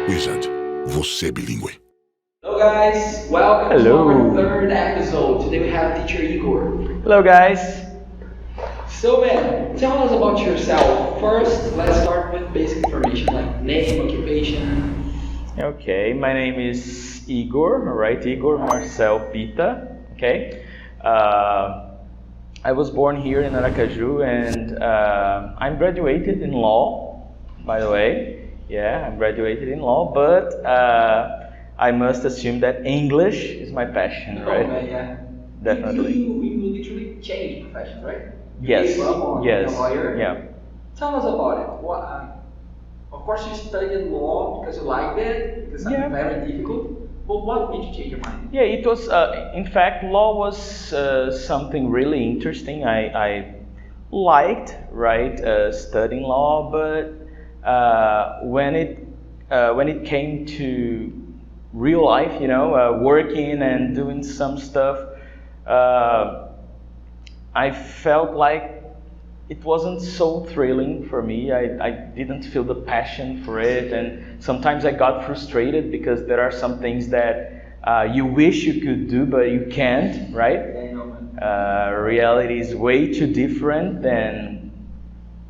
Wizard, você bilíngue. Hello guys, welcome Hello. to our third episode. Today we have teacher Igor. Hello guys. So man, tell us about yourself. First, let's start with basic information like name, occupation. Okay, my name is Igor, alright, Igor Marcel Pita, okay. I was born here in Aracaju and I'm graduated in law, by the way. Yeah, I'm graduated in law, but I must assume that English is my passion, right? Oh man, yeah. Definitely. You literally changed professions, right? Yes, From yes, a lawyer. yeah. Tell us about it. What? Of course, you studied law because you liked it, because it's Yeah. very difficult. But what made you change your mind? Yeah, it was, in fact, law was something really interesting. I liked, right, studying law, but when it came to real life, working and doing some stuff, I felt like it wasn't so thrilling for me. I didn't feel the passion for it, and sometimes I got frustrated because there are some things that you wish you could do but you can't, right? I know, man. Reality is way too different than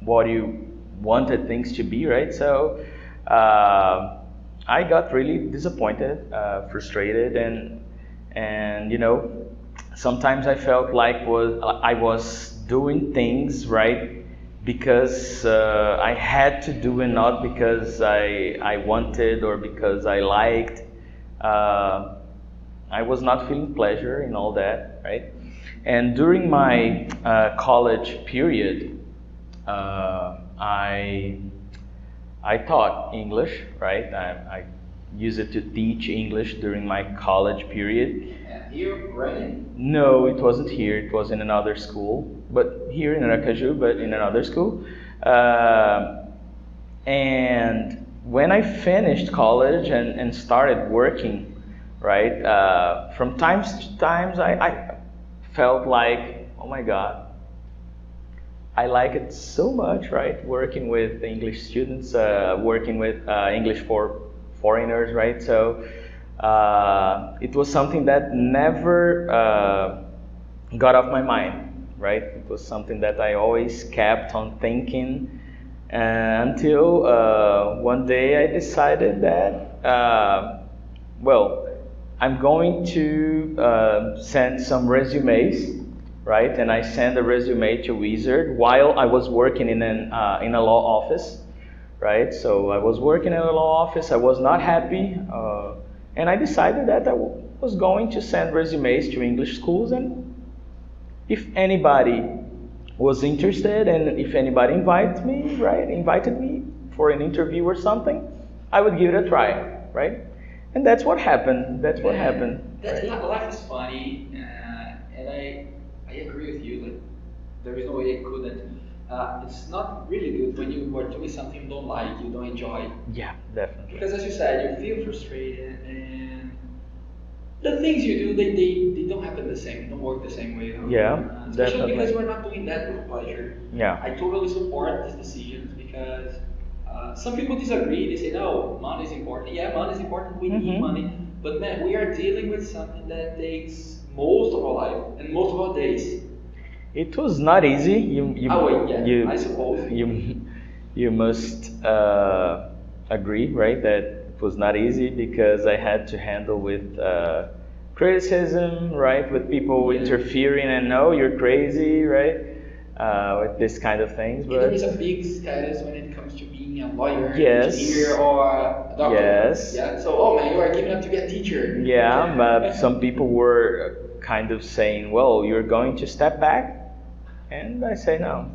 what you wanted things to be, right? So I got really disappointed, frustrated, and sometimes I felt like I was doing things right because I had to do it, not because I wanted or because I liked. I was not feeling pleasure in all that, right? And during my college period, I taught English, right? I used it to teach English during my college period. And here, right? No, it wasn't here. It was in another school, but here in Aracaju, but in another school. And when I finished college and started working, right, from times to times I felt like, oh my God, I like it so much, right? Working with English students, working with English for foreigners, right? So it was something that never got off my mind, right? It was something that I always kept on thinking until one day I decided that, well, I'm going to send some resumes, right? And I sent a resume to Wizard while I was working in a law office, right? So I was working in a law office. I was not happy, and I decided that I was going to send resumes to English schools, and if anybody was interested, and if anybody invited me for an interview or something, I would give it a try, right? And that's what happened. That's what happened. Life is funny, and I agree with you. Like, there is no way I couldn't. It's not really good when you are doing something you don't like, you don't enjoy. Yeah, definitely. Because as you said, you feel frustrated, and the things you do, they don't happen the same, they don't work the same way. Yeah, Especially definitely. because we're not doing that with pleasure. Yeah. I totally support these decisions because some people disagree. They say, no, money is important. Yeah, money is important. We need money. But man, we are dealing with something that takes most of our life and most of our days. It was not easy. I suppose. You must agree, right? That it was not easy because I had to handle with criticism, right? With people interfering and no, you're crazy, right? With this kind of things. But there is a big status when it comes to being a lawyer, Yes. engineer, or a doctor. Yes. Yeah. So, oh man, you are giving up to be a teacher. Yeah, but some people were kind of saying, well, you're going to step back. And I say, no,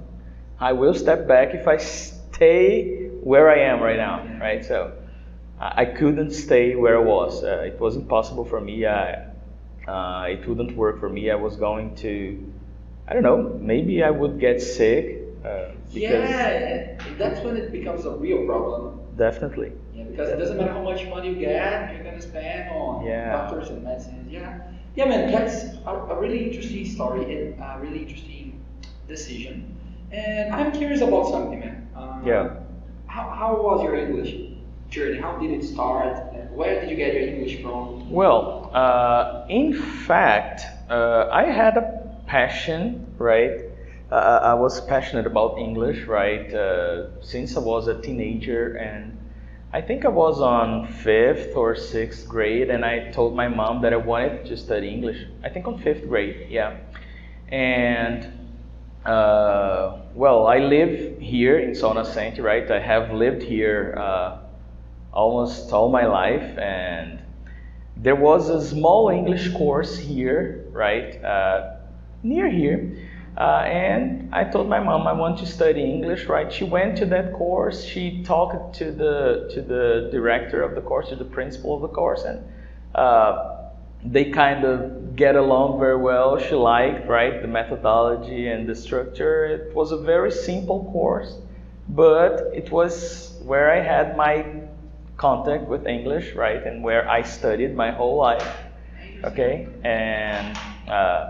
I will step back if I stay where I am right now, right? So I couldn't stay where I was. It was impossible for me. It wouldn't work for me. I was going to, I don't know, maybe I would get sick. Yeah, that's when it becomes a real problem. Definitely. Yeah, because it doesn't matter how much money you get, you're gonna spend on doctors and medicines. Yeah, man, that's a really interesting story and a really interesting decision. And I'm curious about something, man. Yeah. How was your English? journey? How did it start? Where did you get your English from? Well, in fact, I had a passion, right? I was passionate about English, right? Since I was a teenager, and I think I was on 5th or 6th grade, and I told my mom that I wanted to study English. I think on 5th grade, yeah. And well, I live here in Sol Nascente, right? I have lived here almost all my life, and there was a small English course here, right, near here. And I told my mom I want to study English, right? She went to that course. She talked to the director of the course, to the principal of the course, and they kind of get along very well. She liked, right, the methodology and the structure. It was a very simple course, but it was where I had my contact with English, right, and where I studied my whole life. Okay, and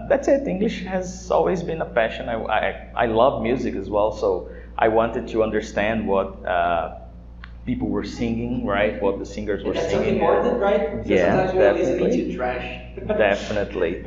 that's it. English has always been a passion. I love music as well, so I wanted to understand what people were singing, right? What the singers were That's singing. so important, right? Yeah, sometimes we're definitely. listening to trash. Definitely.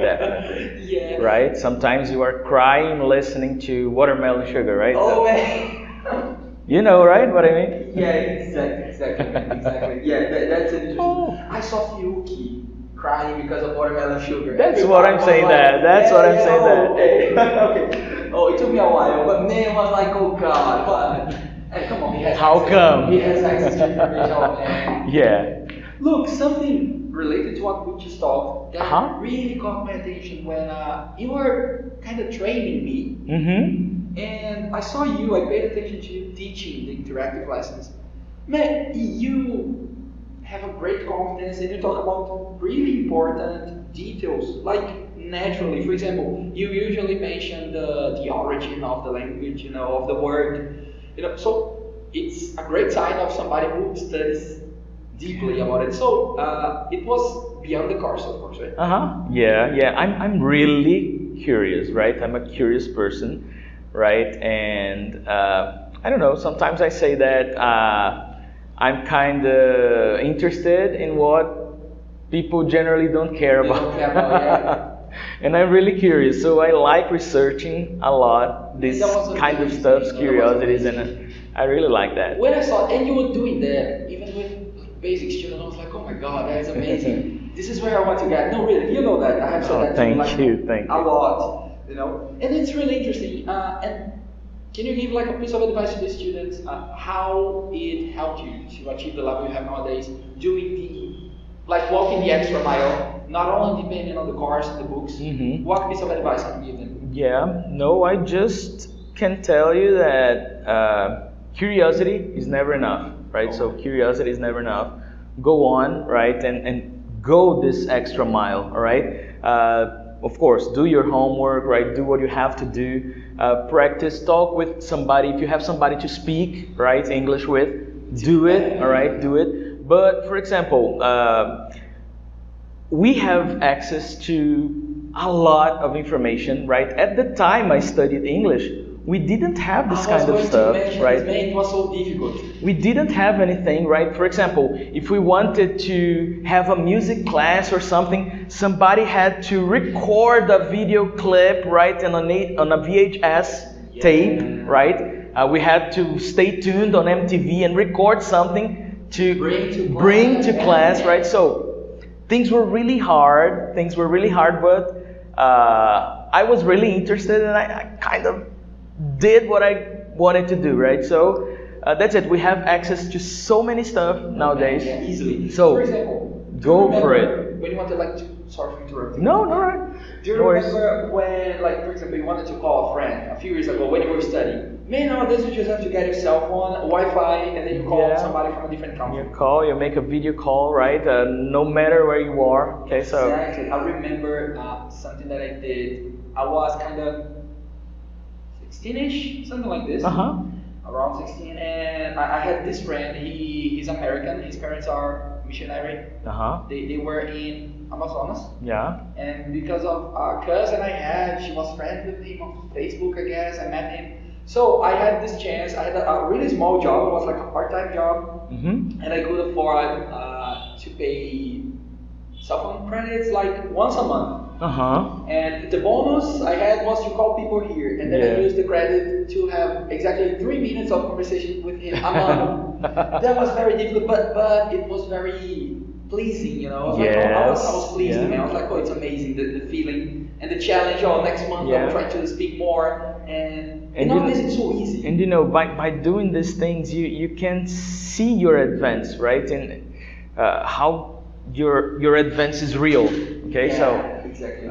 Yeah. Right? Sometimes you are crying listening to Watermelon Sugar, right? Oh man. You know, right? What I mean? Yeah, exactly, man, exactly. Yeah, that's interesting. Oh. I saw Fiuki crying because of Watermelon Sugar. That's what I'm saying that. That's what I'm saying that. Okay. Oh, it took me a while, but man was like, oh god, what? Hey, come on, he has How access. come? He has access to information, oh, man. Yeah. Look, something related to what we just talked that Uh-huh. really caught my attention when you were kind of training me. Mm-hmm. And I saw you, I paid attention to you teaching the interactive lessons. Man, you have a great confidence and you talk about really important details, like naturally. For example, you usually mention the origin of the language, of the word. So it's a great sign of somebody who studies deeply about it. So it was beyond the course, of course, right? Uh-huh. Yeah. I'm really curious, right? I'm a curious person, right? And I don't know, sometimes I say that I'm kind of interested in what people generally don't care They about. don't care about, yeah. And I'm really curious, so I like researching a lot, this That was kind of amazing. stuff, That was curiosities, amazing. and I really like that. When I saw, and you were doing that, even with basic students, I was like, oh my god, that is amazing. This is where I want to get. No, really, you know that. I have said Oh, that to you, thank you, thank a you. lot, And it's really interesting. And can you give like a piece of advice to the students how it helped you to achieve the level you have nowadays, doing walking the extra mile, not only depending on the course, the books. Mhm. What piece of advice can you give them? Yeah, no, I just can tell you that curiosity is never enough, right? So curiosity is never enough. Go on, right, and go this extra mile, all right? Of course, do your homework, right? Do what you have to do. Practice, talk with somebody. If you have somebody to speak, right, English with, do it, all right? Do it. But for example, we have access to a lot of information, right? At the time I studied English, we didn't have this kind of stuff, right? It was so difficult. We didn't have anything, right? For example, if we wanted to have a music class or something, somebody had to record a video clip, right, on a VHS tape, right? We had to stay tuned on MTV and record something to bring to class, right? So things were really hard, but I was really interested and I kind of did what I wanted to do, right? So that's it. We have access to so many stuff nowadays. Yeah, easily. So for example, go for it. When you wanted sorry for interrupting. No, right. Do you No worries. remember when, for example, you wanted to call a friend a few years ago when you were studying? Man, nowadays you just have to get your cell phone, Wi-Fi, and then you call somebody from a different country. You call, you make a video call, right? No matter where you are. Okay, so Exactly. I remember something that I did. I was kind of 16-ish, something like this. Around 16, and I had this friend. He's American. His parents are missionary. They were in Amazonas. Yeah. And because of a cousin I had, she was friends with him on Facebook, I guess. I met him. So I had this chance. I had a really small job. It was like a part-time job, and I could afford to pay cell phone credits like once a month. And the bonus I had was to call people here, and then I used the credit to have exactly 3 minutes of conversation with him a month. That was very difficult, but it was very pleasing, you know. I was like, I was pleased, man. I was like, oh, it's amazing, the feeling and the challenge. Oh, next month I'll try to speak more, and nowadays it's so easy. And by doing these things, you can see your advance, right? And how your advance is real. Okay, exactly.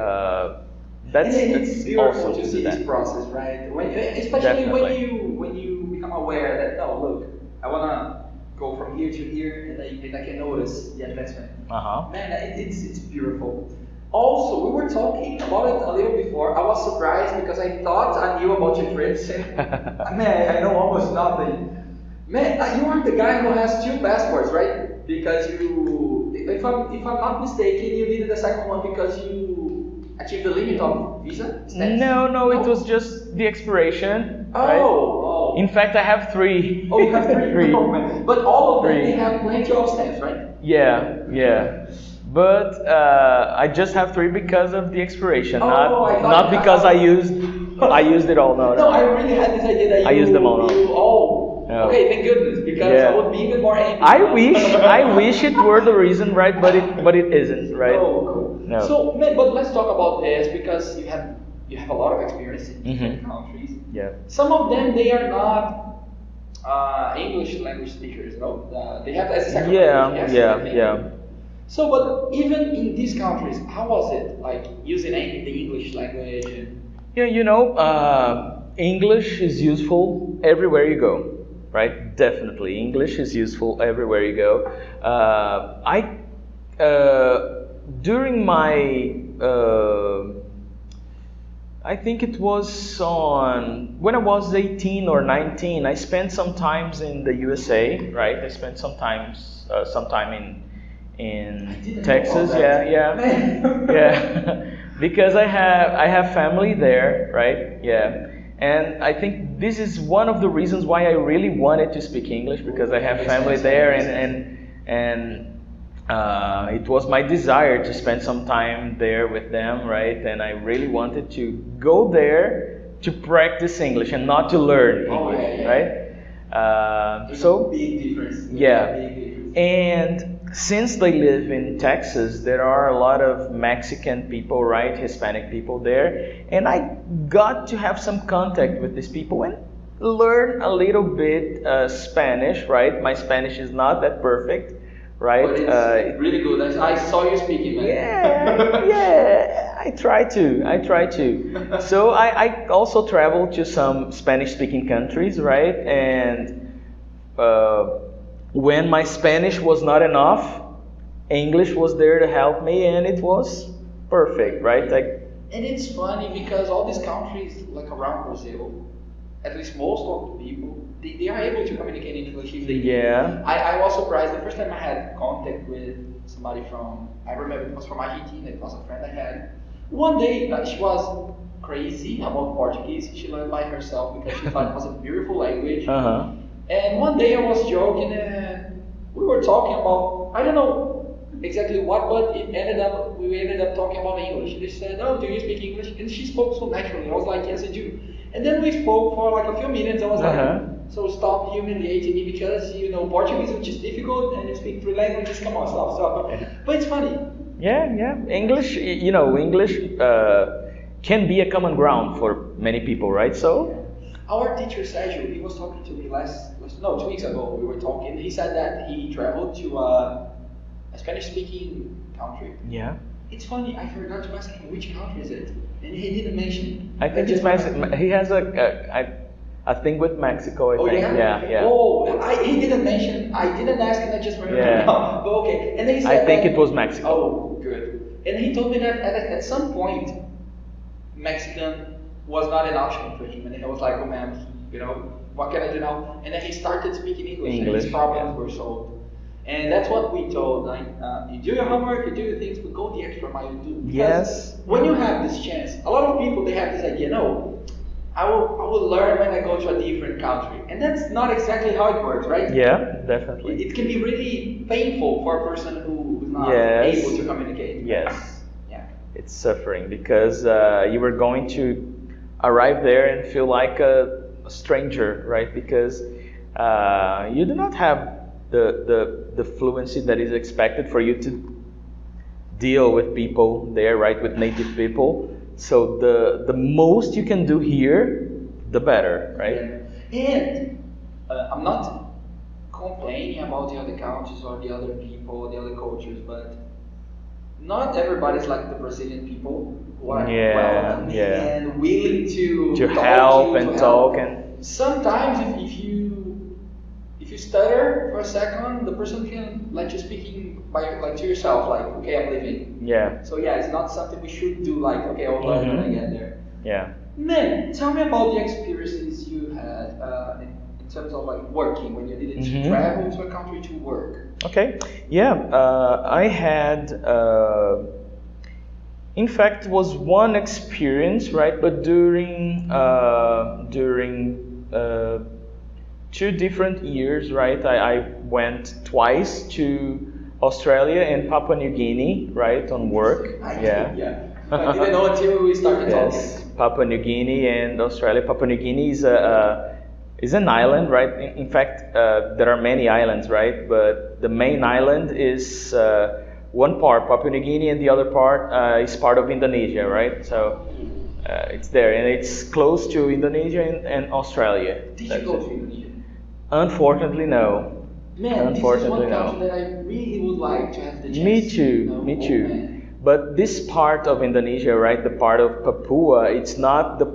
That's beautiful also to see this process, right? Especially when you become aware that, oh, look, I wanna go from here to here, and I can notice the advancement. Man, it's beautiful. Also, we were talking about it a little before. I was surprised because I thought I knew about your trips, and man, I know almost nothing. Man, you are the guy who has 2 passports, right? Because if I'm not mistaken, you needed the second one because you achieved the limit of visa stamps? No, it was just the expiration. Oh. In fact, I have 3. Oh, you have 3? 3. Oh, man. But all of them, they have plenty of stamps, right? Yeah. But I just have 3 because of the expiration, not because I used it all. No, I really had this idea that I used them all. Okay, thank goodness, because I would be even more angry. I wish it were the reason, right? But it isn't, right? Oh, cool. No. So, but let's talk about this because you have a lot of experience in different countries. Yeah. Some of them, they are not English language speakers, no? They have as a second language. Yeah. So, but even in these countries, how was it like using the English language? Yeah, English is useful everywhere you go, right? Definitely, English is useful everywhere you go. During my I think it was when I was 18 or 19, I spent some times in the USA, right? I spent some time in Texas, yeah, because I have family there, right? Yeah, and I think this is one of the reasons why I really wanted to speak English, because I have family there, and it was my desire to spend some time there with them, right? And I really wanted to go there to practice English and not to learn English, right? So big difference. And since they live in Texas, there are a lot of Mexican people, right? Hispanic people there. And I got to have some contact with these people and learn a little bit Spanish, right? My Spanish is not that perfect, right? But it's really good. I saw you speaking, man. Yeah, I try to. So I also traveled to some Spanish-speaking countries, right? And when my Spanish was not enough, English was there to help me, and it was perfect, right? And it's funny because all these countries, like around Brazil, at least most of the people, they are able to communicate in English if they Yeah. I was surprised the first time I had contact with somebody from, I remember it was from Argentina, it was a friend I had. One day, she was crazy about Portuguese. She learned by herself because she thought it was a beautiful language. And one day I was joking and we were talking about, I don't know exactly what, but we ended up talking about English. They said, oh, do you speak English? And she spoke so naturally. I was like, yes, I do. And then we spoke for like a few minutes. I was like, so stop humiliating me because, Portuguese, which is difficult, and you speak 3 languages, come on, stop. But it's funny. Yeah. English, English can be a common ground for many people, right? So our teacher Sergio, he was talking to me 2 weeks ago. We were talking. He said that he traveled to a Spanish-speaking country. Yeah. It's funny. I forgot to ask him which country is it, and he didn't mention. I think it's Mexico. He has a thing with Mexico. I think. Yeah. Oh, he didn't mention. I didn't ask, and I just remembered. But okay. And then he said I think it was Mexico. Oh, good. And he told me that at some point, Mexican was not an option for him, and he was like, oh man, what can I do now? And then he started speaking English. And his problems were solved. And that's what we told, like, you do your homework, you do your things, but go the extra mile, you do. Yes. When you have this chance, a lot of people, they have this idea, no, I will learn when I go to a different country, and that's not exactly how it works, right? Yeah, definitely. It can be really painful for a person who's not Yes. able to communicate. Yes. Yeah. It's suffering because you were going to arrive there and feel like a stranger, right? Because you do not have the fluency that is expected for you to deal with people there, right? With native people. So the most you can do here, the better, right? Yeah. And I'm not complaining about the other countries or the other people, the other cultures, but not everybody's like the Brazilian people who are Yeah, welcoming yeah. and willing to To talk help to you, and to talk help. and Sometimes if you stutter for a second, the person can let you speaking by like to yourself, like okay, I'm leaving. yeah, So yeah, it's not something we should do. Like okay, I'll learn when I get there. yeah. Man, tell me about the experiences you had in terms of like working when you needed to travel to a country to work. Okay, yeah. I had, in fact, was one experience, right? But during 2 different years, right? I went twice to Australia and Papua New Guinea, right, on work. Yeah. Yeah. I didn't know until we started Yes, talking. Papua New Guinea and Australia. Papua New Guinea is an island, right? In fact, there are many islands, right? But the main island is one part Papua New Guinea, and the other part is part of Indonesia, right? So it's there, and it's close to Indonesia and Australia. Did you That's go it. to Indonesia? Unfortunately, no. Man, this is Unfortunately, one no. country that I really would like to have the chance. Me too, to know. me Oh, too. man. But this part of Indonesia, right, the part of Papua, it's not the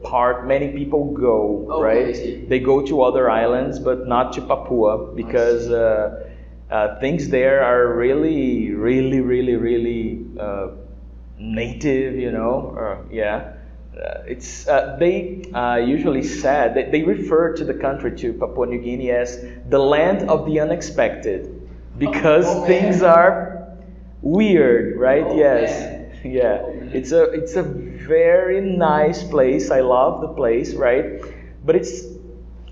part many people go, Okay, I right? see. They go to other islands, but not to Papua because things there are really, really, really, really native, you know. Yeah. It's they usually said that they refer to the country, to Papua New Guinea, as the land of the unexpected because Oh, man. things are weird, right? Oh, Yes. man. Yeah. Oh, man. It's a very nice place. I love the place, right? But it's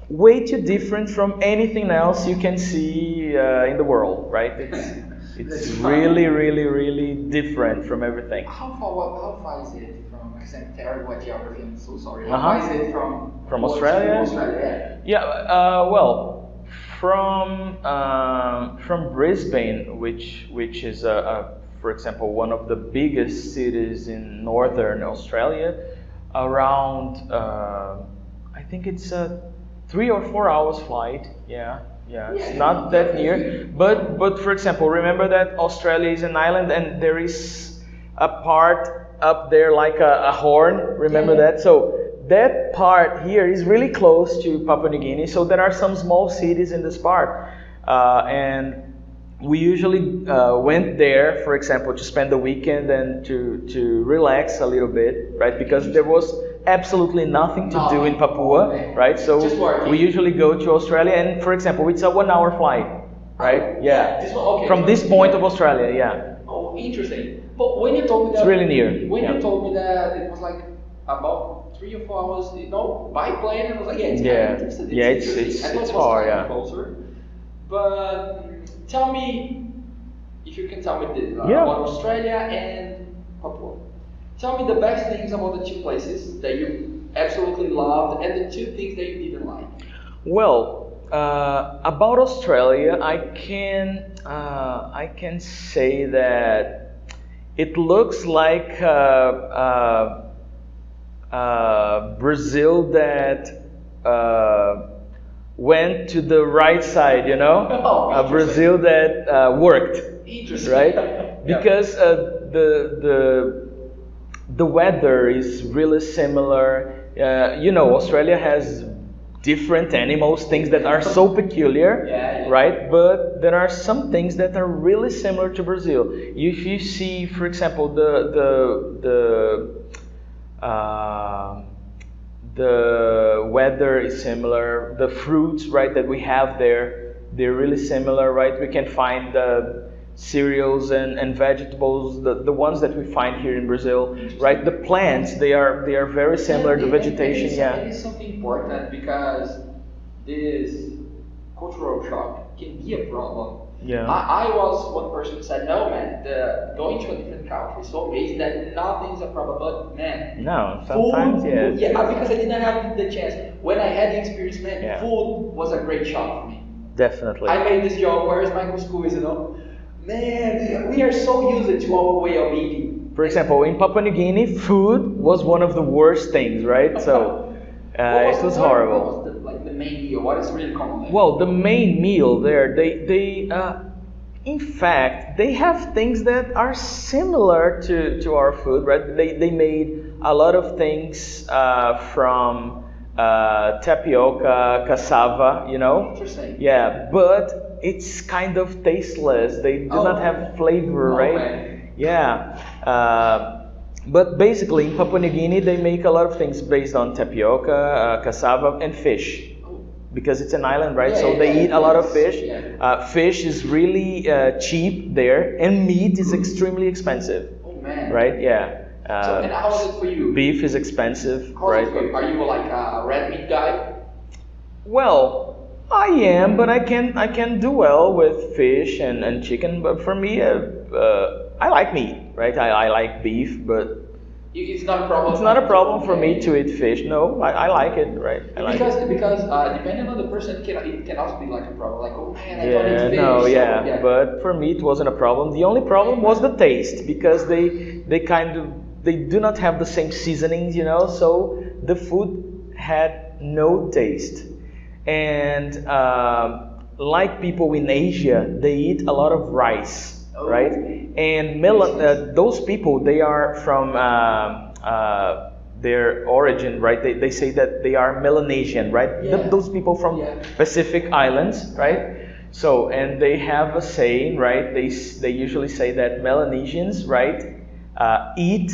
way too different from anything else you can see in the world, right? It's That's really, fine. really, really different from everything. How far is it from? Because I'm terrible at geography. I'm so sorry. How Uh-huh. far is it from? From what, Australia? to Australia, yeah. Yeah, well, from Brisbane, which is for example, one of the biggest cities in northern Australia, around I think it's a 3 or 4 hours flight. Yeah, it's not that near. But for example, remember that Australia is an island and there is a part up there like a horn. Remember Yeah. that? So that part here is really close to Papua New Guinea. So there are some small cities in this part, and we usually went there, for example, to spend the weekend and to relax a little bit, right? Because there was absolutely nothing to do in Papua, right? So Just working. we usually go to Australia, and for example, it's a 1 hour flight, right? Yeah. This one, okay. From this point of Australia, yeah. Oh, interesting. But when you told me that, It's really near, When yeah. you told me that it was like about 3 or 4 hours, by plane, I was like, yeah, it's Yeah. kind of, Yeah, it's- interesting. I thought it's it was far, kind of yeah. closer. But tell me, if you can tell me this Yeah. about Australia and Papua. Tell me the best things about the two places that you absolutely loved, and the two things that you didn't like. Well, about Australia, I can say that it looks like Brazil that went to the right side, you know, Oh, Brazil that worked, Interesting. right? Yeah. Because the weather is really similar. You know, Australia has different animals, things that are so peculiar, Yeah. right? But there are some things that are really similar to Brazil. If you see, for example, the weather is similar. The fruits, right, that we have there, they're really similar, right? We can find cereals and vegetables, the ones that we find here in Brazil, right? The plants, they are very similar. The vegetation, and it's something important because this cultural shock can be a problem. Yeah. I was one person who said, no, man, going to a different country is so amazing that nothing's a problem. But, man, No, sometimes, food, yes. yeah, because I didn't have the chance. When I had the experience, man, Yeah. food was a great shock for me. Definitely. I made this joke, where's Michael Schools, you know? Man, we are so used to our way of eating. For example, in Papua New Guinea, food was one of the worst things, right? So it was horrible. What was the main meal? What is really common there? Well, the main meal there, in fact, they have things that are similar to our food, right? They made a lot of things from tapioca, cassava, you know? Interesting. Yeah, but it's kind of tasteless. They do not have flavor, right? Okay. Yeah. But basically, in Papua New Guinea, they make a lot of things based on tapioca, cassava, and fish. Because it's an island, right? So they eat a lot of fish. Yeah. Fish is really cheap there, and meat is extremely expensive. Oh man. Right? Yeah. So, and how is it for you? Beef is expensive, How right? is it for you? Are you like a red meat guy? Well, I am, but I can do well with fish and chicken. But for me, I like meat, right? I like beef, but It's not a problem. it's not a problem for me to eat fish. No, I like it, right? I like because it. because depending on the person, it can also be like a problem. Like, oh man, I don't eat Yeah, fish. no, So, yeah, but for me it wasn't a problem. The only problem was the taste because they do not have the same seasonings, you know. So the food had no taste, and like people in Asia, they eat a lot of rice. Right, and those people, they are from their origin, right? They say that they are Melanesian, right? Yeah. Those people from Pacific Islands, right? So, and they have a saying, right? They usually say that Melanesians, right, eat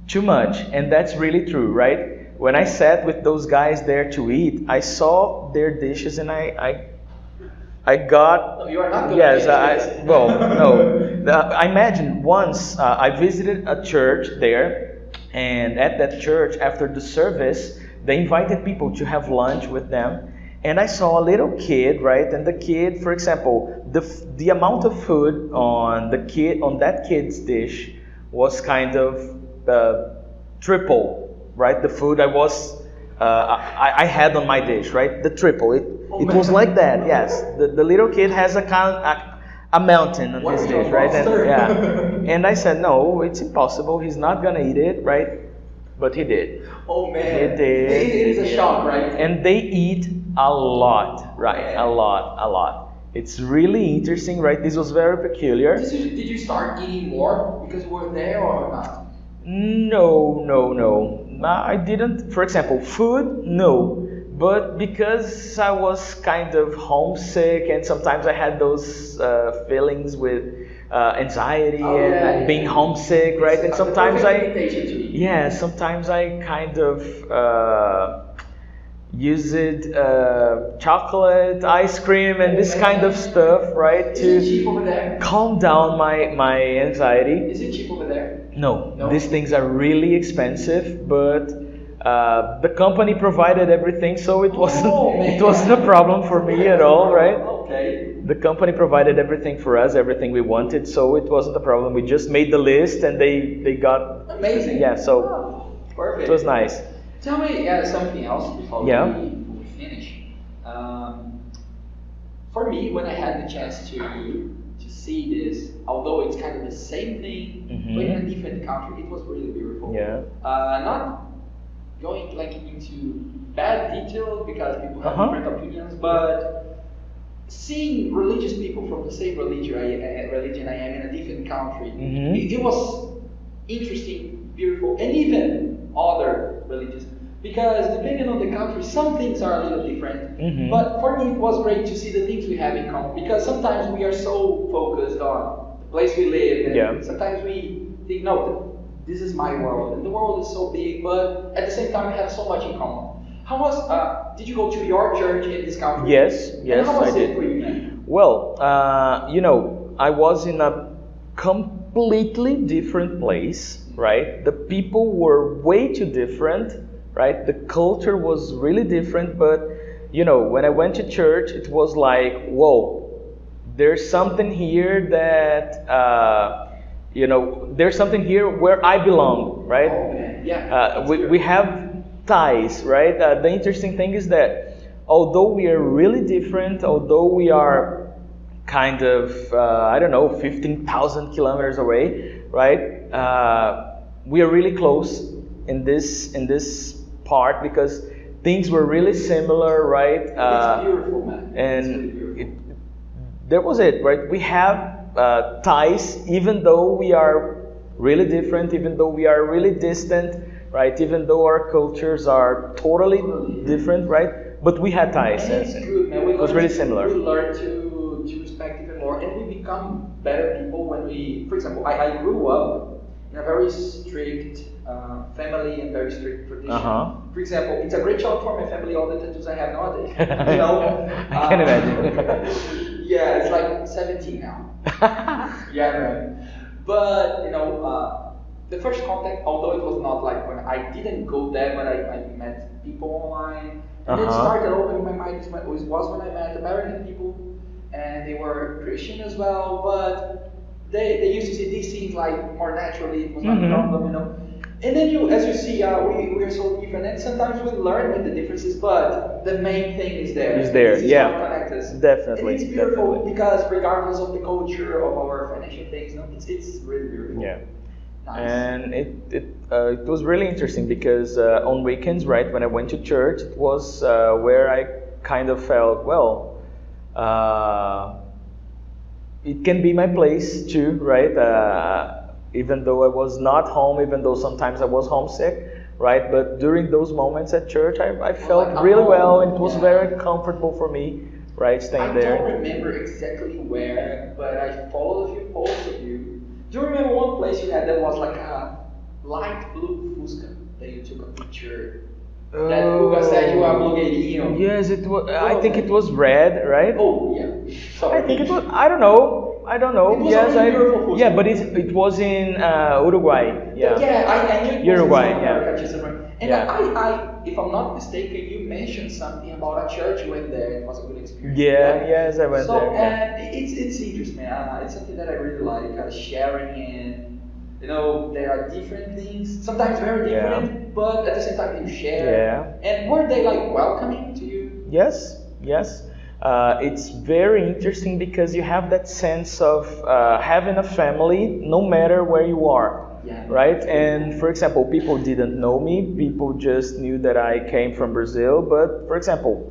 too much, and that's really true, right? When I sat with those guys there to eat, I saw their dishes, and I got. No, you are not going yes. to Well, no. I imagine once I visited a church there, and at that church, after the service, they invited people to have lunch with them, and I saw a little kid, right? And the kid, for example, the amount of food on that kid's dish was kind of triple, right? The food I had on my dish, right? The triple. It was like that, yes. The little kid has a mountain on his dish, right? And I said, no, it's impossible. He's not gonna eat it, right? But he did. Oh man, He did. It is a shock, right? And they eat a lot, right? A lot. It's really interesting, right? This was very peculiar. Did you start eating more because you were there or not? No. I didn't. For example, food, no. But because I was kind of homesick, and sometimes I had those feelings with anxiety and being homesick, right? And sometimes sometimes I kind of used chocolate, ice cream, and this kind of stuff, right? Is it cheap over there? Calm down my anxiety. Is it cheap over there? No, these things are really expensive, but the company provided everything, so it wasn't a problem for me at all, right? Okay. The company provided everything for us, everything we wanted, so it wasn't a problem. We just made the list, and they got amazing. Yeah, so perfect. It was nice. Tell me something else before we finish. For me, when I had the chance to see this, although it's kind of the same thing, but in a different country, it was really beautiful. Yeah. Not going like into bad details because people have different opinions, but seeing religious people from the same religion I am in a different country, it was interesting, beautiful, and even other religions. Because depending on the country, some things are a little different. But for me, it was great to see the things we have in common. Because sometimes we are so focused on the place we live, and sometimes we think, no, this is my world, and the world is so big. But at the same time, we have so much in common. How was? Did you go to your church in this country? Yes, and how was I it did. for you, man? Well, I was in a completely different place, right? The people were way too different, right? The culture was really different, but when I went to church, it was like, whoa, there's something here that, there's something here where I belong, right? Okay. Yeah. We have ties, right? The interesting thing is that although we are really different, although we are kind of, 15,000 kilometers away, right? We are really close in this part because things were really similar, right? It's beautiful, man. And it's really beautiful. That was it, right? We have ties, even though we are really different, even though we are really distant, right? Even though our cultures are totally different, right? But we had ties. And it's good, man. It was really similar. We learn to respect even more, and we become better people when we. For example, I grew up in a very strict family and very strict tradition. For example, it's a great shock for my family all the tattoos I have nowadays. I can imagine. Yeah, it's like 17 now. Yeah, man. But the first contact, although it was not like when I didn't go there, but I met people online, and it started opening my mind. It was when I met American people, and they were Christian as well, but they used to see these things like more naturally. It was not a problem, And then as you see, we are so different, and sometimes we learn with the differences, but the main thing is there. Is there, this is yeah. what connects us. Definitely. And it's beautiful because regardless of the culture, of our financial things, it's really beautiful. Yeah. Nice. And it was really interesting because on weekends, right, when I went to church, it was where I kind of felt, well, it can be my place too, right? Even though I was not home, even though sometimes I was homesick, right? But during those moments at church, I felt really well, and it was very comfortable for me, right, staying there. I don't remember exactly where, but I followed a few posts of you. Do you remember one place you had that was like a light blue Fusca that you took a picture? That Guga said you are blogueirinho. Yes, it was. I think it was red, right? Oh yeah. Sorry. I think it was. I don't know. It was Yes, a beautiful yeah, but it was in Uruguay. Yeah. Yeah, I knew it was Uruguay. in South Yeah. America, just around. And I, if I'm not mistaken, you mentioned something about a church you went there. It was a good experience. Yeah. Yes, I went there. So and it's interesting, man. It's something that I really like, sharing, and there are different things, sometimes very different, but at the same time you share. Yeah. And were they like welcoming to you? Yes. It's very interesting because you have that sense of having a family no matter where you are. Yeah. Right? And for example, people didn't know me, people just knew that I came from Brazil, but for example,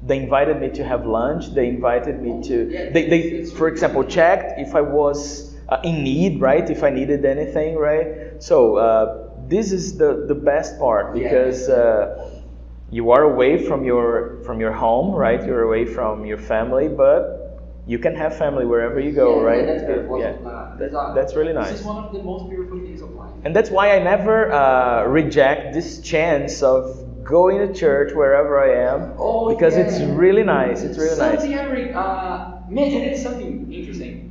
they invited me to have lunch, they invited me to, they for example, checked if I was in need, right? If I needed anything, right? So this is the best part because you are away from your home, right? You're away from your family, but you can have family wherever you go, right? That's beautiful. That's really nice. This is one of the most beautiful things of life. And that's why I never reject this chance of going to church wherever I am, because it's really nice. It's really nice. Something and it's something interesting.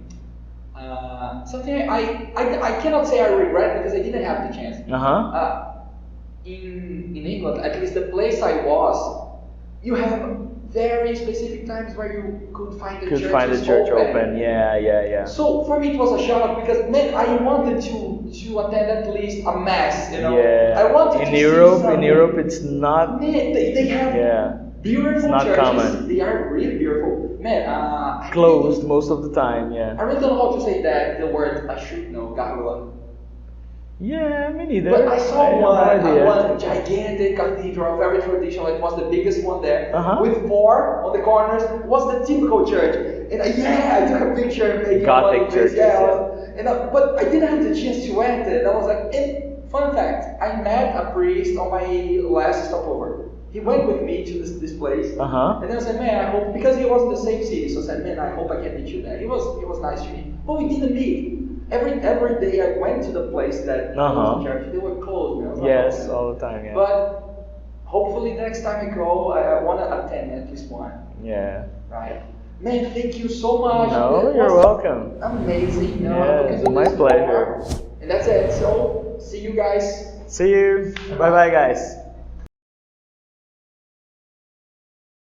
Something I cannot say I regret because I didn't have the chance. In England, at least the place I was, you have very specific times where you could find the church open. Yeah. So for me it was a shock because I wanted to attend at least a mass. Yeah. I wanted in to Europe. see In Europe, it's not. They have beautiful it's not churches. Common. They are really beautiful. Closed most of the time. Yeah. I really don't know how to say that. The word I should know, Garola. Yeah, me neither. But I saw one one gigantic cathedral, very traditional. It was the biggest one there, with 4 on the corners. It was the typical church. And I took a picture. Making Gothic churches. But I didn't have the chance to enter. And I was like, and fun fact, I met a priest on my last stopover. He went with me to this place. And then I said, man, I hope, because he was in the same city, so I said, man, I hope I can meet you there. He was nice to me. But we didn't meet. Every day I went to the place that was in church, they were closed. Man. Yes, all the time, yeah. But hopefully next time I go, I want to attend at least one. Yeah. Right. Man, thank you so much. No, That you're was welcome. amazing. Yeah, Because of my this pleasure. bar. And that's it. So, see you guys. See you. Bye bye, guys.